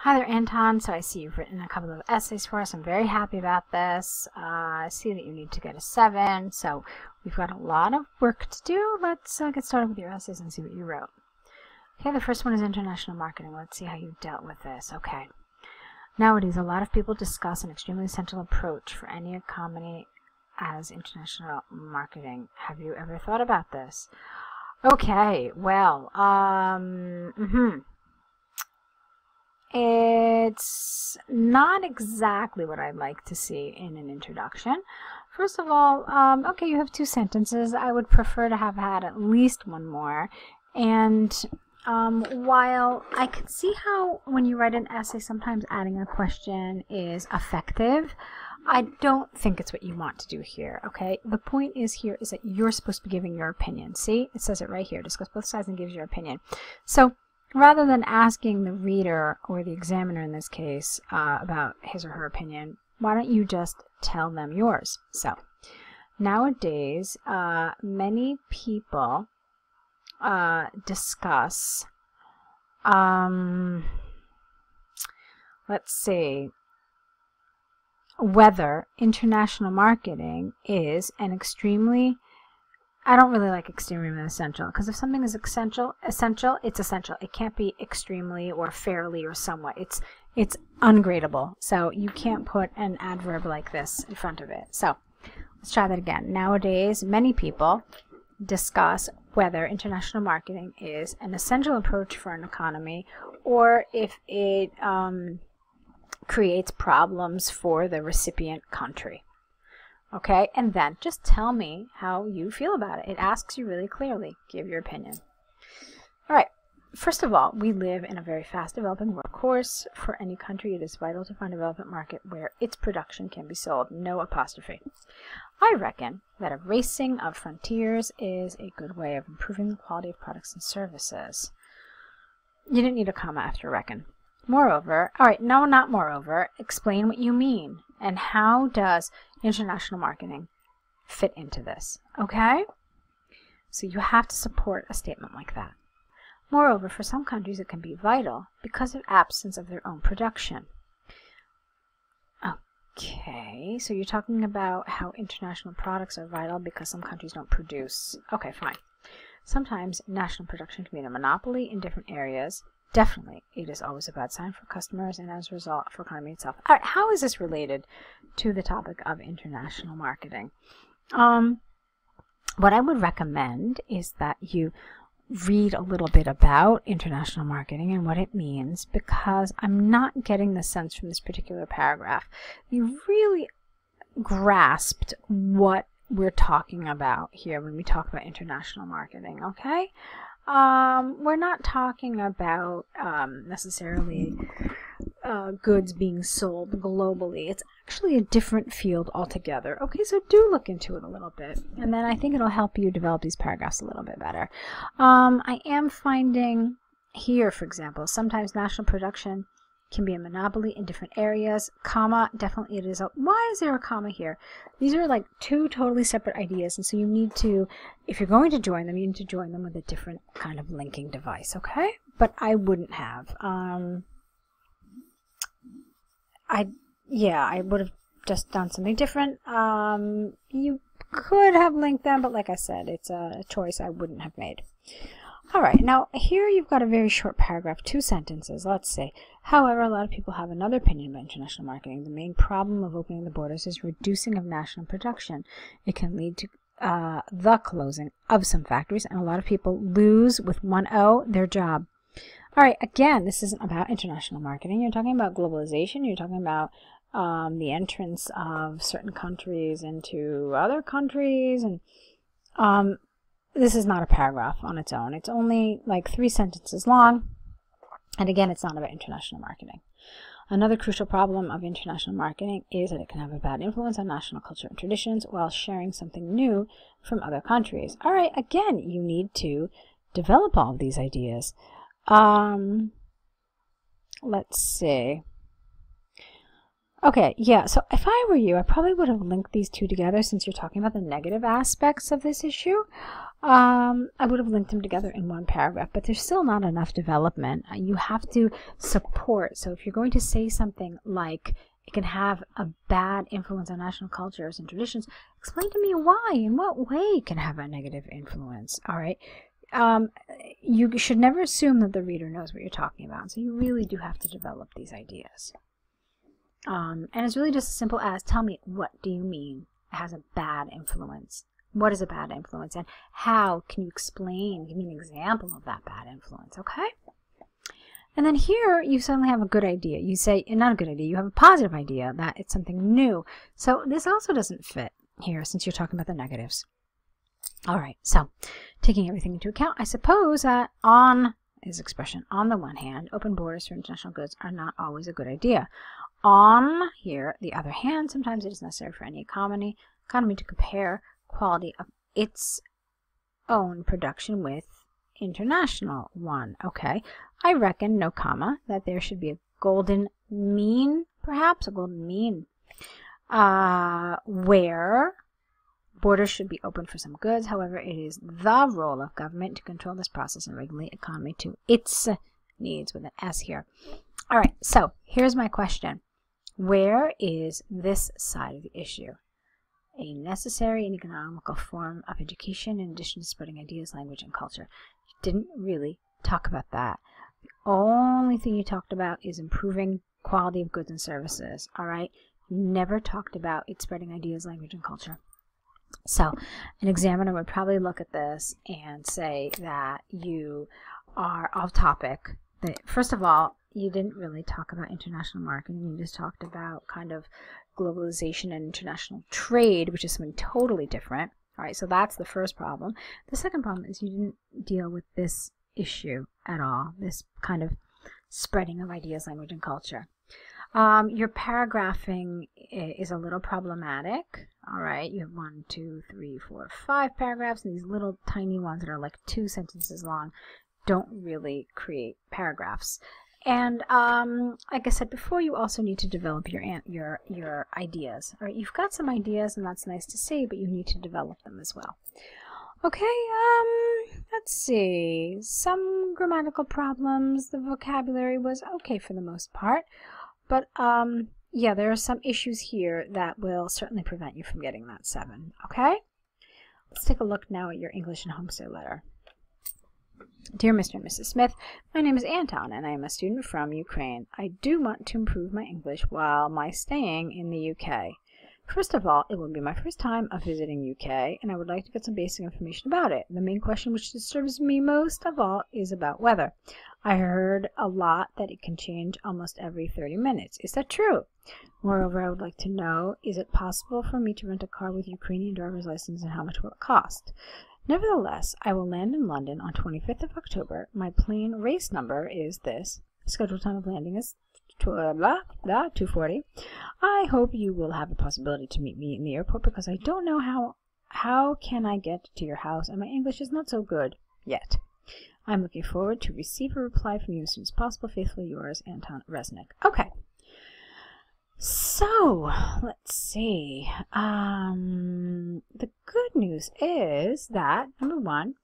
Hi there, Anton. So I see you've written a couple of essays for us. I'm very happy about this. I see that you need to get a 7, so we've got a lot of work to do. Let's get started with your essays and see what you wrote. Okay, the first one is international marketing. Let's see how you dealt with this. Okay. Nowadays, a lot of people discuss an extremely essential approach for any economy as international marketing. Have you ever thought about this? Okay, well, it's not exactly what I'd like to see in an introduction. First of all, okay, you have 2 sentences. I would prefer to have had at least one more. And while I can see how when you write an essay, sometimes adding a question is effective, I don't think it's what you want to do here, okay? The point is that you're supposed to be giving your opinion. See? It says it right here. Discuss both sides and gives your opinion. So rather than asking the reader, or the examiner in this case, about his or her opinion, why don't you just tell them yours? So, nowadays, many people discuss, let's see, whether international marketing is an extremely, I don't really like extremely essential, because if something is essential, it's essential. It can't be extremely or fairly or somewhat. It's ungradable. So you can't put an adverb like this in front of it. So let's try that again. Nowadays, many people discuss whether international marketing is an essential approach for an economy, or if it creates problems for the recipient country. Okay, and then just tell me how you feel about it. It asks you really clearly. Give your opinion. All right, first of all, we live in a very fast developing world. Of course, for any country, it is vital to find a development market where its production can be sold. No apostrophe. I reckon that erasing of frontiers is a good way of improving the quality of products and services. You didn't need a comma after reckon. Moreover, all right, no, not moreover, explain what you mean and how does international marketing fit into this, okay? So you have to support a statement like that. Moreover, for some countries it can be vital because of absence of their own production. Okay, so you're talking about how international products are vital because some countries don't produce. Okay, fine. Sometimes national production can be in a monopoly in different areas. Definitely, it is always a bad sign for customers and as a result for economy itself. All right, how is this related to the topic of international marketing? What I would recommend is that you read a little bit about international marketing and what it means, because I'm not getting the sense from this particular paragraph you really grasped what we're talking about here when we talk about international marketing, okay? We're not talking about necessarily goods being sold globally. It's actually a different field altogether. Okay, so do look into it a little bit, and then I think it'll help you develop these paragraphs a little bit better. I am finding here, for example, sometimes national production can be a monopoly in different areas. Comma, definitely it is. Why is there a comma here? These are like 2 totally separate ideas, and so you need to, if you're going to join them, you need to join them with a different kind of linking device, okay? But I wouldn't have. I would have just done something different. You could have linked them, but like I said, it's a choice I wouldn't have made. All right, now here you've got a very short paragraph, 2 sentences. Let's see. However, a lot of people have another opinion about international marketing. The main problem of opening the borders is reducing of national production. It can lead to the closing of some factories, and a lot of people lose, with 1 O, their job. All right, again, this isn't about international marketing. You're talking about globalization. You're talking about the entrance of certain countries into other countries, and this is not a paragraph on its own. It's only like 3 sentences long. And again, it's not about international marketing. Another crucial problem of international marketing is that it can have a bad influence on national culture and traditions while sharing something new from other countries. All right, again, you need to develop all of these ideas. Let's see. Okay, yeah, so if I were you, I probably would have linked these 2 together since you're talking about the negative aspects of this issue. I would have linked them together in one paragraph, but there's still not enough development. You have to support. So if you're going to say something like, it can have a bad influence on national cultures and traditions, explain to me why. In what way it can have a negative influence, all right? You should never assume that the reader knows what you're talking about. So you really do have to develop these ideas. And it's really just as simple as, tell me, what do you mean it has a bad influence? What is a bad influence? And how can you explain, give me an example of that bad influence, okay? And then here, you suddenly have a good idea. You say, not a good idea, you have a positive idea that it's something new. So this also doesn't fit here since you're talking about the negatives. All right, so taking everything into account, I suppose that on his expression, on the one hand, open borders for international goods are not always a good idea. On here, the other hand, sometimes it is necessary for any economy to compare quality of its own production with international one. Okay, I reckon, no comma, that there should be a golden mean, perhaps, a golden mean, where borders should be open for some goods. However, it is the role of government to control this process and regulate economy to its needs, with an S here. All right, so here's my question. Where is this side of the issue? A necessary and economical form of education in addition to spreading ideas, language, and culture. You didn't really talk about that. The only thing you talked about is improving quality of goods and services, all right? You never talked about it spreading ideas, language, and culture. So an examiner would probably look at this and say that you are off topic. That, first of all, you didn't really talk about international marketing. You just talked about kind of globalization and international trade, which is something totally different. All right, so that's the first problem. The second problem is you didn't deal with this issue at all, this kind of spreading of ideas, language, and culture. Your paragraphing is a little problematic. All right, you have 1, 2, 3, 4, 5 paragraphs, and these little tiny ones that are like 2 sentences long don't really create paragraphs. And like I said before, you also need to develop your ideas. All right, you've got some ideas, and that's nice to see, but you need to develop them as well. Okay, let's see. Some grammatical problems. The vocabulary was okay for the most part, but yeah, there are some issues here that will certainly prevent you from getting that 7. Okay, let's take a look now at your English and Homestay letter. Dear Mr. and Mrs. Smith, my name is Anton and I am a student from Ukraine. I do want to improve my English while my staying in the UK. First of all, it will be my first time of visiting UK and I would like to get some basic information about it. The main question which disturbs me most of all is about weather. I heard a lot that it can change almost every 30 minutes. Is that true? Moreover, I would like to know, is it possible for me to rent a car with Ukrainian driver's license and how much will it cost? Nevertheless, I will land in London on 25th of October. My plane race number is this. Scheduled time of landing is 2:40. I hope you will have a possibility to meet me in the airport because I don't know how can I get to your house and my English is not so good yet. I'm looking forward to receive a reply from you as soon as possible. Faithfully yours, Anton Resnick. Okay. So, let's see. The good news is that, number 1,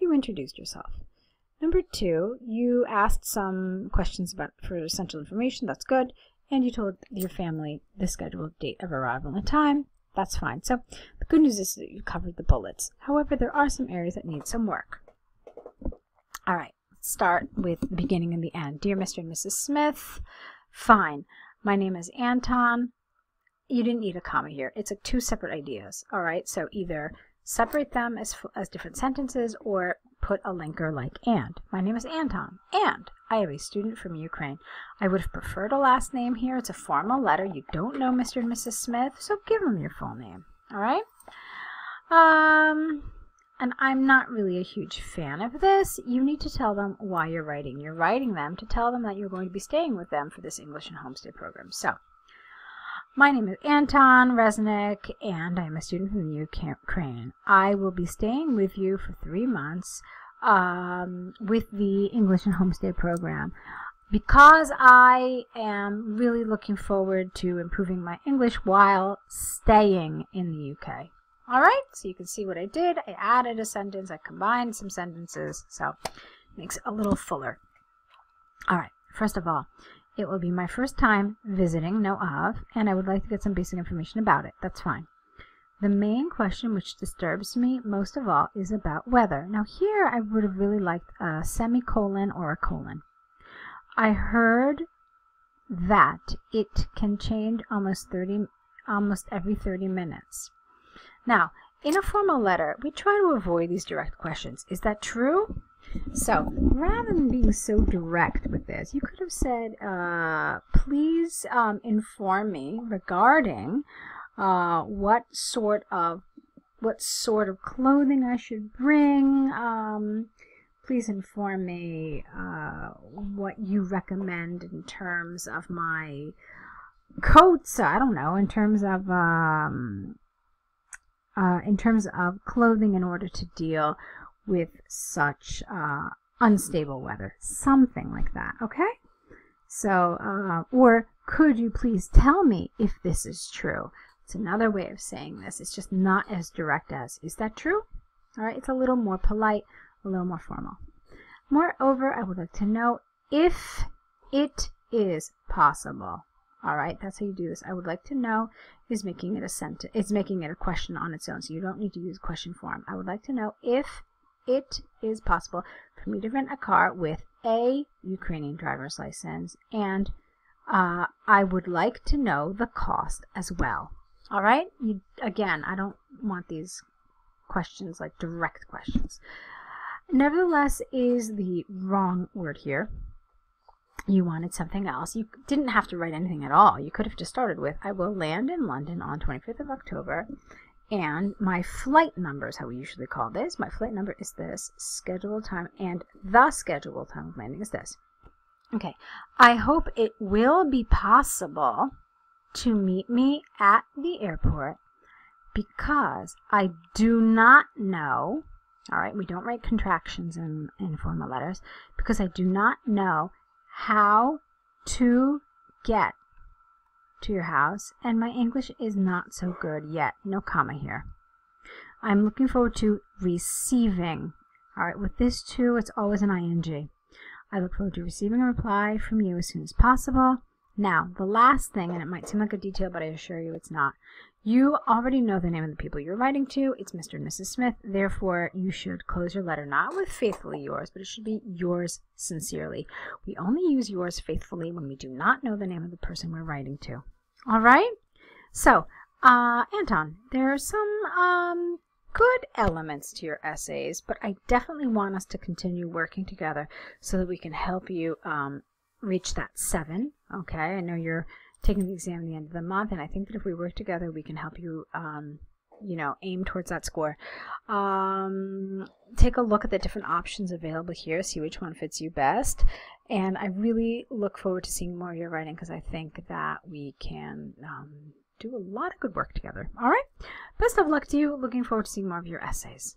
you introduced yourself. Number 2, you asked some questions for essential information. That's good. And you told your family the scheduled date of arrival and time. That's fine. So, the good news is that you covered the bullets. However, there are some areas that need some work. All right, let's start with the beginning and the end. Dear Mr. and Mrs. Smith, fine. My name is Anton. You didn't need a comma here. It's like 2 separate ideas. All right, so either separate them as different sentences or put a linker like and. My name is Anton, and I am a student from Ukraine. I would have preferred a last name here. It's a formal letter. You don't know Mr. and Mrs. Smith, so give them your full name. All right? And I'm not really a huge fan of this. You need to tell them why you're writing. You're writing them to tell them that you're going to be staying with them for this English and Homestay program. So, my name is Anton Resnick, and I'm a student from the Ukraine. I will be staying with you for 3 months with the English and Homestay program. Because I am really looking forward to improving my English while staying in the UK. All right, so you can see what I did. I added a sentence, I combined some sentences, so it makes it a little fuller. All right, first of all, it will be my first time visiting Know Of, and I would like to get some basic information about it. That's fine. The main question which disturbs me most of all is about weather. Now here I would have really liked a semicolon or a colon. I heard that it can change almost every 30 minutes. Now, in a formal letter, we try to avoid these direct questions. Is that true? So, rather than being so direct with this, you could have said, please inform me regarding what sort of clothing I should bring. Please inform me what you recommend in terms of my coats. I don't know, in terms of clothing in order to deal with such unstable weather. Something like that, okay? So, or could you please tell me if this is true? It's another way of saying this. It's just not as direct as, is that true? All right, it's a little more polite, a little more formal. Moreover, I would like to know if it is possible. All right, that's how you do this. I would like to know is making it a sentence. It's making it a question on its own, so you don't need to use question form. I would like to know if it is possible for me to rent a car with a Ukrainian driver's license, and I would like to know the cost as well. All right? Again, I don't want these questions like direct questions. Nevertheless is the wrong word here. You wanted something else. You didn't have to write anything at all. You could have just started with, I will land in London on 25th of October, and my flight number is how we usually call this. My flight number is this, scheduled time, and the scheduled time of landing is this. Okay, I hope it will be possible to meet me at the airport because I do not know, all right, we don't write contractions in formal letters, because I do not know how to get to your house, and my English is not so good yet. No comma here. I'm looking forward to receiving. All right, with this too, it's always an ing. I look forward to receiving a reply from you as soon as possible. Now, the last thing, and it might seem like a detail, but I assure you it's not. You already know the name of the people you're writing to. It's Mr. and Mrs. Smith. Therefore, you should close your letter not with faithfully yours, but it should be yours sincerely. We only use yours faithfully when we do not know the name of the person we're writing to. All right? So, Anton, there are some good elements to your essays, but I definitely want us to continue working together so that we can help you reach that 7. Okay, I know you're taking the exam at the end of the month, and I think that if we work together, we can help you, aim towards that score. Take a look at the different options available here, see which one fits you best, and I really look forward to seeing more of your writing because I think that we can do a lot of good work together. All right, best of luck to you. Looking forward to seeing more of your essays.